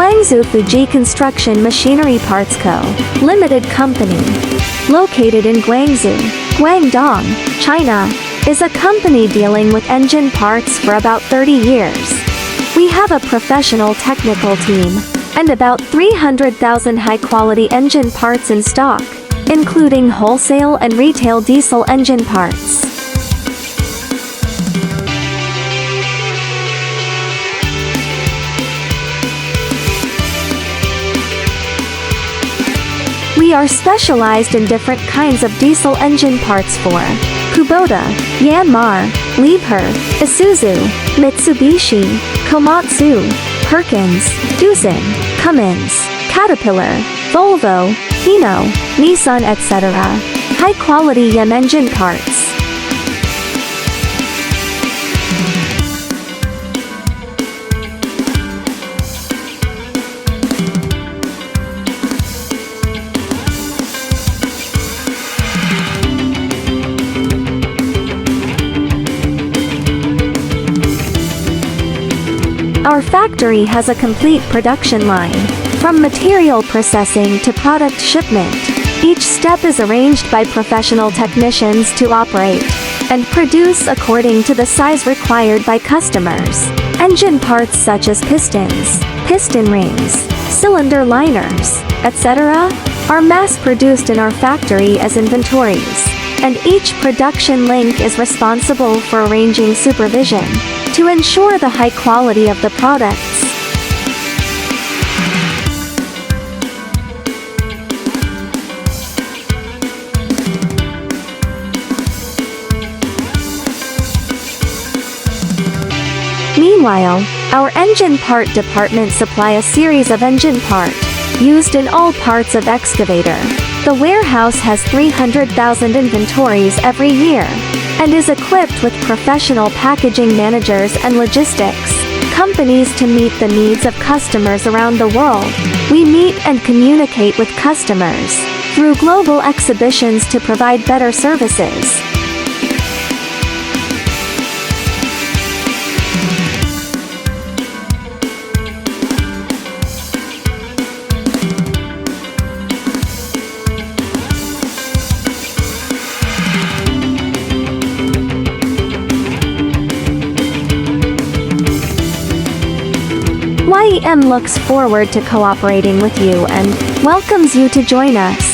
Guangzhou FuGe Construction Machinery Parts Co., Limited Company. Located in Guangzhou, Guangdong, China, is a company dealing with engine parts for about 30 years. We have a professional technical team, and about 300,000 high-quality engine parts in stock, including wholesale and retail diesel engine parts. We are specialized in different kinds of diesel engine parts for Kubota, Yanmar, Liebherr, Isuzu, Mitsubishi, Komatsu, Perkins, Doosan, Cummins, Caterpillar, Volvo, Hino, Nissan, etc. High-quality YM engine parts. Our factory has a complete production line, from material processing to product shipment. Each step is arranged by professional technicians to operate and produce according to the size required by customers. Engine parts such as pistons, piston rings, cylinder liners, etc., are mass-produced in our factory as inventories, and each production link is responsible for arranging supervision to ensure the high quality of the products. Meanwhile, our engine part department supply a series of engine part used in all parts of excavator. The warehouse has 300,000 inventories every year, and is equipped with professional packaging managers and logistics companies to meet the needs of customers around the world. We meet and communicate with customers through global exhibitions to provide better services. YEM looks forward to cooperating with you and welcomes you to join us.